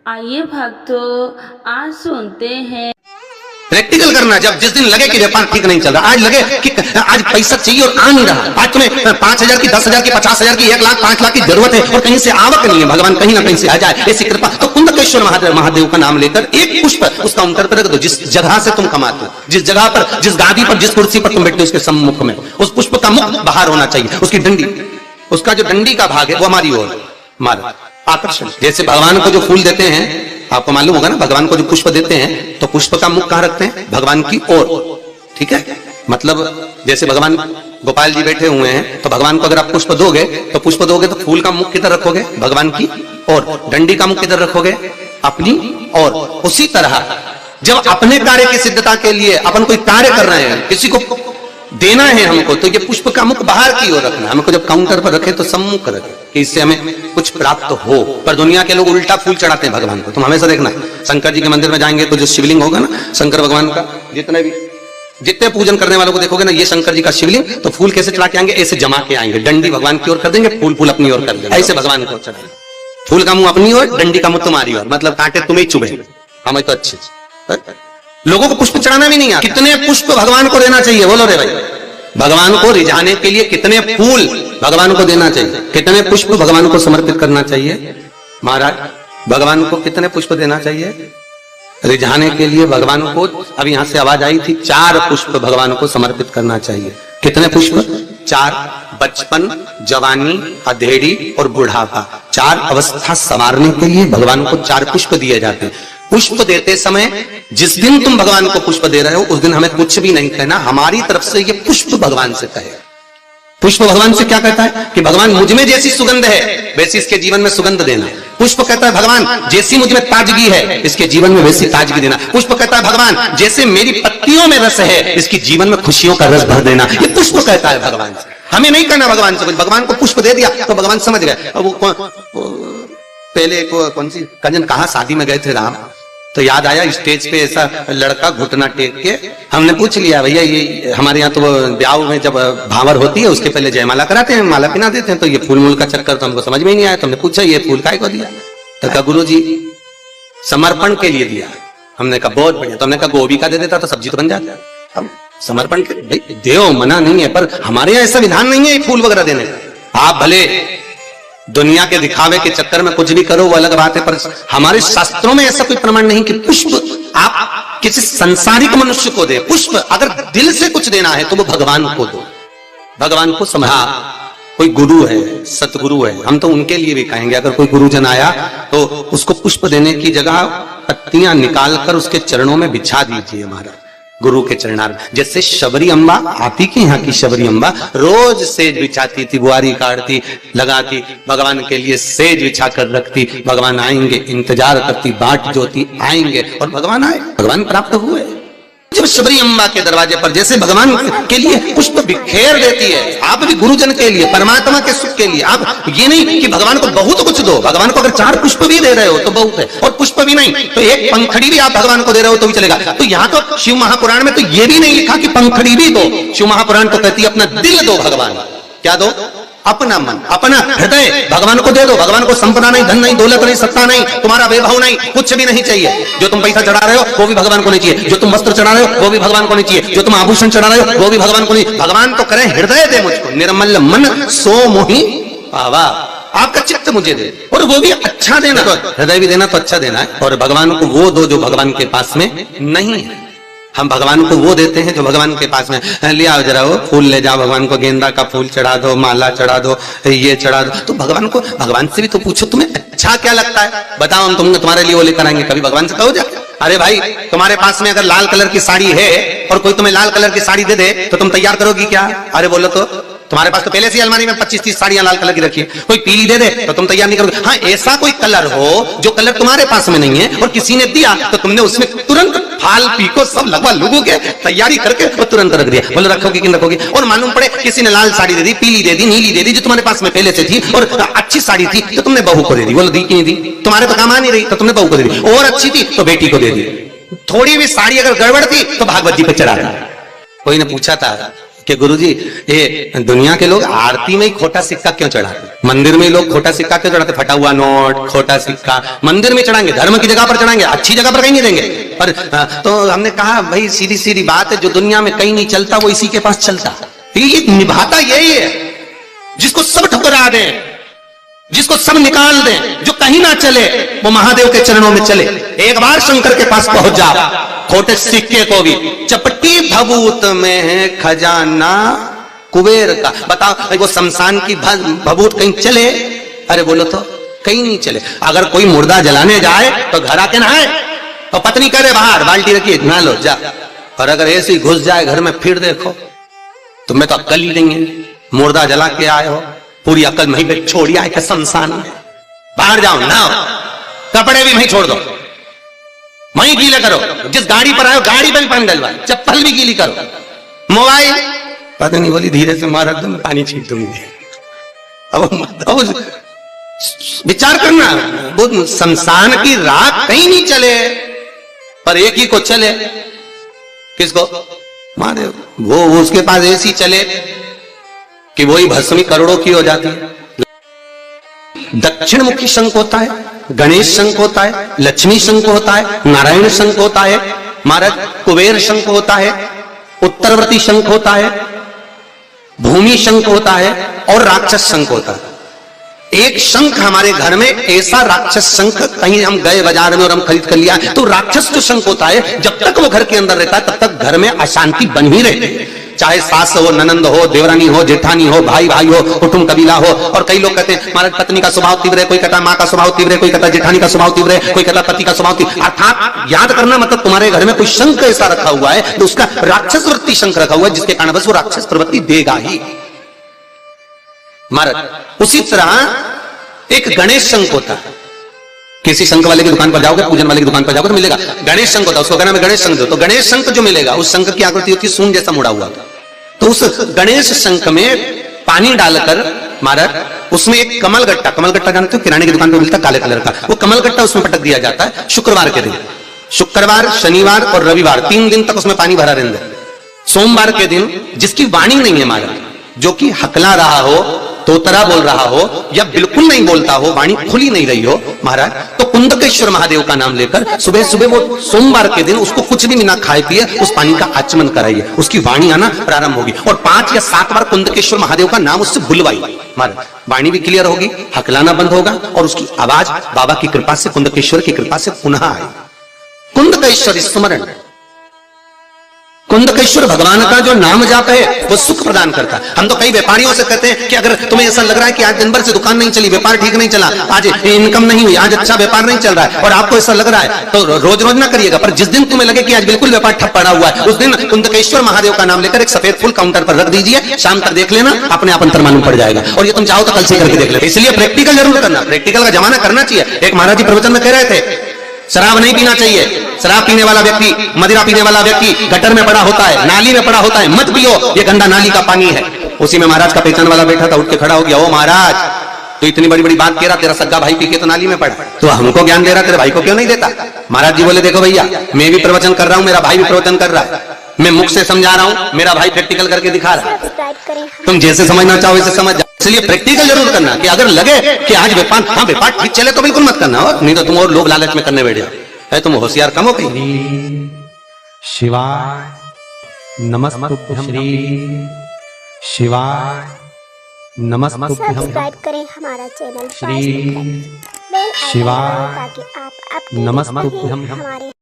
आइए भक्तों, आज सुनते हैं। प्रैक्टिकल करना। जब जिस दिन लगे कि व्यापार ठीक नहीं चल रहा, आज लगे कि आज पैसा चाहिए और आ नहीं रहा, आज तुम्हें 5,000 की, 10,000 की, 50,000 की, 1 लाख, 5 लाख की जरूरत है और कहीं से आवक नहीं है, भगवान कहीं ना कहीं से आ जाए, ऐसी कृपा। तो कुंदकेश्वर महादेव का नाम लेकर एक पुष्प उसका अंतर पर रख दो। जिस जगह से तुम कमाते हो, जिस जगह पर, जिस गादी पर, जिस कुर्सी पर तुम बैठते हो, उसके सम्मुख में उस पुष्प का मुख बाहर होना चाहिए। उसकी डंडी, उसका जो डंडी का भाग है वो हमारी ओर, हमारा आकर्षण। जैसे भगवान को जो फूल देते हैं, आपको मालूम होगा ना, भगवान को जो पुष्प देते हैं तो पुष्प का मुख कहां रखते हैं? भगवान की ओर। ठीक है, मतलब जैसे भगवान गोपाल जी बैठे हुए हैं तो भगवान को अगर आप पुष्प दोगे तो फूल का मुख किधर रखोगे? भगवान की ओर। डंडी का मुख किधर रखोगे? अपनी ओर। उसी तरह जब अपने कार्य की सिद्धता के लिए अपन कोई कार्य कर रहे हैं, किसी को देना है हमको, तो ये पुष्प का मुख बाहर की ओर रखना। हमको जब काउंटर पर रखे तो सम्मुख रखे कि इससे हमें कुछ प्राप्त हो। पर दुनिया के लोग उल्टा फूल चढ़ाते हैं भगवान को। तुम हमेशा देखना, शंकर जी के मंदिर में जाएंगे तो जो शिवलिंग होगा ना शंकर भगवान का, जितने पूजन करने वालों को देखोगे ना, ये शंकर जी का शिवलिंग, तो फूल कैसे चढ़ा के आएंगे? ऐसे जमा के आएंगे। डंडी भगवान की ओर कर देंगे, फूल अपनी ओर कर देंगे, ऐसे भगवान को चढ़ाएंगे। फूल का मुंह अपनी ओर, डंडी का मुंह तुम्हारी ओर, मतलब कांटे तुम्हें चुभे, हमें तो अच्छे। लोगों को पुष्प चढ़ाना भी नहीं आता। कितने पुष्प भगवान को देना चाहिए? बोलो रे भाई। भगवान को रिझाने के लिए कितने फूल भगवान को देना चाहिए, कितने पुष्प भगवान को समर्पित करना चाहिए? महाराज, भगवान को कितने पुष्प देना चाहिए रिझाने के लिए? भगवान को, अब यहां से आवाज आई थी, 4 पुष्प भगवान को समर्पित करना चाहिए। कितने पुष्प? 4। बचपन, जवानी, अधेड़ी और बुढ़ापा, 4 अवस्था संवारने के लिए भगवान को 4 पुष्प दिए जाते हैं। पुष्प देते समय, जिस दिन तुम भगवान को पुष्प दे रहे हो उस दिन हमें कुछ भी नहीं कहना, हमारी तरफ से ये पुष्प भगवान से कहे। पुष्प भगवान से क्या कहता है कि भगवान मुझ में जैसी सुगंध है वैसी इसके जीवन में सुगंध देना। पुष्प कहता है भगवान जैसी मुझ में ताजगी है इसके जीवन में वैसी ताजगी देना। पुष्प कहता है भगवान जैसे मेरी पत्तियों में रस है इसके जीवन में खुशियों का रस भर देना। ये पुष्प कहता है भगवान से। हमें नहीं करना भगवान से कुछ। भगवान को पुष्प दे दिया तो भगवान समझ गए। अब पहले कौन सी कजन कहा शादी में गए थे राम, तो याद आया स्टेज पे ऐसा लड़का घुटना टेक के, हमने पूछ लिया भैया ये हमारे यहाँ तो ब्याह में जब भावर होती है उसके पहले जयमाला कराते हैं, माला पिना देते हैं, तो ये फूल मूल का चक्कर तो हमको समझ में ही नहीं आया। तो हमने पूछा ये फूल काहे को दिया? तो कहा गुरु जी समर्पण के लिए दिया। हमने कहा बहुत बढ़िया। तो हमने कहा गोभी का दे देता तो सब्जी तो बन जाता। हम समर्पण के देव मना नहीं है, पर हमारे यहाँ ऐसा विधान नहीं है फूल वगैरह देने का। आप भले दुनिया के दिखावे के चक्कर में कुछ भी करो वो अलग बात है, पर हमारे शास्त्रों में ऐसा कोई प्रमाण नहीं कि पुष्प आप किसी संसारिक मनुष्य को दे। पुष्प अगर दिल से कुछ देना है तो वो भगवान को दो, भगवान को समझा। कोई गुरु है, सतगुरु है, हम तो उनके लिए भी कहेंगे अगर कोई गुरुजन आया तो उसको पुष्प देने की जगह पत्तियां निकालकर उसके चरणों में बिछा दीजिए महाराज, गुरु के चरणार। जैसे शबरी अम्बा, आप ही के यहाँ की शबरी अम्बा रोज सेज बिछाती थी, बुआरी काटती, लगाती, भगवान के लिए सेज बिछा कर रखती। भगवान आएंगे इंतजार करती, बाट जोती, आएंगे और भगवान आए, भगवान प्राप्त हुए। जब शबरी अम्बा के दरवाजे पर जैसे भगवान के लिए पुष्प बिखेर देती है, आप भी गुरुजन के लिए, परमात्मा के सुख के लिए। आप ये नहीं कि भगवान को बहुत कुछ दो, भगवान को अगर 4 पुष्प भी दे रहे हो तो बहुत है, और पुष्प भी नहीं तो एक पंखड़ी भी आप भगवान को दे रहे हो तो भी चलेगा। तो यहाँ तो शिव महापुराण में तो ये भी नहीं लिखा कि पंखड़ी भी दो। शिव महापुराण तो कहती है अपना दिल दो भगवान। क्या दो? अपना मन, अपना हृदय भगवान को दे दो। भगवान को संपदा नहीं, धन नहीं, दौलत नहीं, सत्ता नहीं, तुम्हारा वैभव नहीं, कुछ भी नहीं चाहिए। जो तुम पैसा चढ़ा रहे हो वो भी भगवान को नहीं चाहिए, जो तुम वस्त्र चढ़ा रहे हो वो भी भगवान को नहीं चाहिए, जो तुम आभूषण चढ़ा रहे हो वो भी भगवान को नहीं। भगवान तो करे हृदय दे मुझको, निर्मल मन सो मोहि पावा, आपका चित्त मुझे दे, और वो भी अच्छा देना। तो हृदय भी देना तो अच्छा देना है, और भगवान को वो दो जो भगवान के पास में नहीं है। हम भगवान को वो देते हैं जो भगवान के पास में। लिया जरा वो फूल ले जाओ, भगवान को गेंदा का फूल चढ़ा दो, माला चढ़ा दो, ये चढ़ा दो। तो भगवान को, भगवान से भी तो पूछो तुम्हें अच्छा क्या लगता है, बताओ हम तुम्हारे लिए वो लेकर आएंगे। कभी भगवान से कहो जा अरे भाई तुम्हारे पास में अगर लाल कलर की साड़ी है और कोई तुम्हें लाल कलर की साड़ी दे दे तो तुम तैयार करोगी क्या? अरे बोलो तो, तुम्हारे पास तो पहले से अलमारी में 25-30 साड़ियां लाल कलर की रखी है, कोई पीली दे दे तो तुम तैयार नहीं करोगे। हाँ, ऐसा कोई कलर हो जो कलर तुम्हारे पास में नहीं है और किसी ने दिया तो तुमने उसमें तुरंत फाल पीको सब लगवा लुगो के तैयारी करके वो तुरंत रख दिया। बोलो रखोगे कि नहीं रखोगे? और मालूम पड़े किसी ने लाल साड़ी दे दी, पीली दे दी, नीली दे दी, जो तुम्हारे पास में पहले से थी, और अच्छी साड़ी थी तो तुमने बहू को दे दी। बोलो दी कि नहीं दी? तुम्हारे तो काम आ नहीं रही तो तुमने बहू को दे दी, और अच्छी थी तो बेटी को दे दी। थोड़ी भी साड़ी अगर गड़बड़ थी तो भागवत जी पे चढ़ा दी। कोई ने पूछा था कि गुरुजी ये दुनिया के लोग आरती में ही खोटा सिक्का क्यों चढ़ाते, मंदिर में लोग खोटा सिक्का क्यों चढ़ाते, फटा हुआ नोट खोटा सिक्का मंदिर में चढ़ाएंगे, धर्म की जगह पर चढ़ाएंगे, अच्छी जगह पर कहीं नहीं देंगे। पर तो हमने कहा भाई सीधी सीधी बात है, जो दुनिया में कहीं नहीं चलता वो इसी के पास चलता। ये निभाता यही है, जिसको सब ठुकरा दे, जिसको सब निकाल दे, जो कहीं ना चले वो महादेव के चरणों में चले। एक बार शंकर के पास पहुंच जा, खोटे सिक्के को भी चपटी भभूत में है खजाना कुबेर का। बताओ वो शमशान की भभूत कहीं चले? अरे बोलो तो कहीं नहीं चले। अगर कोई मुर्दा जलाने जाए तो घर आके नहाए, तो पत्नी करे बाहर बाल्टी रखिए नहा लो जा। और अगर ऐसे ही घुस जाए घर में फिर देखो तुम्हें तो अक्ल ही नहीं है, मुर्दा जला के आए हो, पूरी अक्ल वहीं पे छोड़ी आए शमशान में। बाहर जाओ नहाओ, कपड़े भी वहीं छोड़ दो, वहीं गीले करो, जिस गाड़ी पर आए गाड़ी पर भी पानी डलवाओ, चप्पल भी गीली करो, मोबाइल पता नहीं बोली धीरे से मारा तुम पानी छीट दूंगी। अब विचार करना, वो शमशान की रात कहीं नहीं चले पर एक ही को चले, किसको? महादेव। वो उसके पास ऐसी चले कि वही भस्मी करोड़ों की हो जाती है। दक्षिण मुखी शंख होता है, गणेश शंख होता है, लक्ष्मी शंख होता है, नारायण शंख होता है, महाराज कुबेर शंख होता है, उत्तरवर्ती शंख होता है, भूमि शंख होता है और राक्षस शंख होता है। एक शंख हमारे घर में ऐसा राक्षस शंख, कहीं हम गए बाजार में और हम खरीद कर लिया, तो राक्षस जो शंख होता है जब तक वो घर के अंदर रहता है तब तक घर में अशांति बन ही रहती है। चाहे सास हो, ननंद हो, देवरानी हो, जेठानी हो, भाई भाई हो, कुटुंब कबीला हो। और कई लोग कहते हैं महाराज पत्नी का स्वभाव तीव्र है, कोई कहता है माँ का स्वभाव तीव्र है, कोई कहता है जेठानी का स्वभाव तीव्र है, कोई कहता है पति का स्वभाव तीव्र। अर्थात याद करना मतलब तुम्हारे घर में कोई शंख ऐसा रखा हुआ है तो उसका राक्षस वृत्ति शंख रखा हुआ है, जिसके कारण बस वो राक्षस प्रवृत्ति देगा ही महाराज। उसी तरह एक गणेश शंख होता है, किसी शंख वाले की दुकान पर जाओगे, पूजन वाले की दुकान पर जाओगे तो मिलेगा गणेश शंख होता है, उसको कहना मैं गणेश शंख दो, तो गणेश शंख जो मिलेगा उस शंख की आकृति होती है सूंड जैसा मुड़ा हुआ, तो उस गणेश शंख में पानी डालकर महाराज उसमें एक कमल गट्टा जानते हो, किराने की दुकान पर मिलता है काले कलर का, वो कमल गट्टा उसमें पटक दिया जाता है शुक्रवार के दिन। शुक्रवार, शनिवार और रविवार 3 दिन तक उसमें पानी भरा रहता है। सोमवार के दिन जिसकी वाणी नहीं है महाराज, जो कि हकला रहा हो, तोतरा बोल रहा हो या बिल्कुल नहीं बोलता हो, वाणी खुली नहीं रही हो महाराज, तो कुंदकेश्वर महादेव का नाम लेकर सुबह सुबह वो सोमवार के दिन उसको कुछ भी बिना खाए पिए उस पानी का आचमन कराइए, उसकी वाणी आना प्रारंभ होगी। और 5 या 7 बार कुंदकेश्वर महादेव का नाम उससे बुलवाइए महाराज, वाणी भी क्लियर होगी, हकलाना बंद होगा और उसकी आवाज बाबा की कृपा से, कुंदकेश्वर की कृपा से पुनः आएगी। कुंदकेश्वर स्मरण, कुंदकेश्वर भगवान का जो नाम जाप है वो सुख प्रदान करता है। हम तो कई व्यापारियों से कहते हैं कि अगर तुम्हें ऐसा लग रहा है कि आज दिन भर से दुकान नहीं चली, व्यापार ठीक नहीं चला, आज इनकम नहीं हुई, आज अच्छा व्यापार नहीं चल रहा है और आपको ऐसा लग रहा है तो रोज रोज ना करिएगा, पर जिस दिन तुम्हें लगे कि आज बिल्कुल व्यापार ठप पड़ा हुआ है उस दिन कुंदकेश्वर महादेव का नाम लेकर एक सफेद फूल काउंटर पर रख दीजिए, शाम तक देख लेना, अपने आप अंतर मालूम पड़ जाएगा। और ये तुम चाहो तो कल से करके देख लेना। इसलिए प्रैक्टिकल जरूर करना, प्रैक्टिकल का जमाना करना चाहिए। एक महाराज जी प्रवचन में कह रहे थे शराब नहीं पीना चाहिए, शराब पीने वाला व्यक्ति, मदिरा पीने वाला व्यक्ति गटर में पड़ा होता है, नाली में पड़ा होता है, मत पियो, ये गंदा नाली का पानी है। उसी में महाराज का पहचान वाला बैठा था, उठ के खड़ा हो गया, ओ महाराज तो इतनी बड़ी बड़ी बात कह रहा, तेरा सग्गा भाई पी के तो नाली में पड़ा, तो हमको ज्ञान दे रहा, तेरे भाई को क्यों नहीं देता? महाराज जी बोले देखो भैया, मैं भी प्रवचन कर रहा हूं, मेरा भाई भी प्रवचन कर रहा है, मैं मुख से समझा रहा हूं, मेरा भाई प्रैक्टिकल करके दिखा रहा है, तुम जैसे समझना चाहो वैसे समझ जाओ। इसलिए प्रैक्टिकल जरूर करना कि अगर लगे कि आज व्यापार, हाँ व्यापार ठीक चले तो बिल्कुल मत करना, और नहीं तो तुम और लोभ लालच में करने बैठ जाओ, है तुम होशियार कम हो गई। शिवाय नमस्तुभ्यं, शिवाय नमस्तुभ्यं, सब्सक्राइब करें हमारा चैनल श्री बेल आइकन शिवाय ताकि आप अपडेट नमस्तुभ्यं। हमारे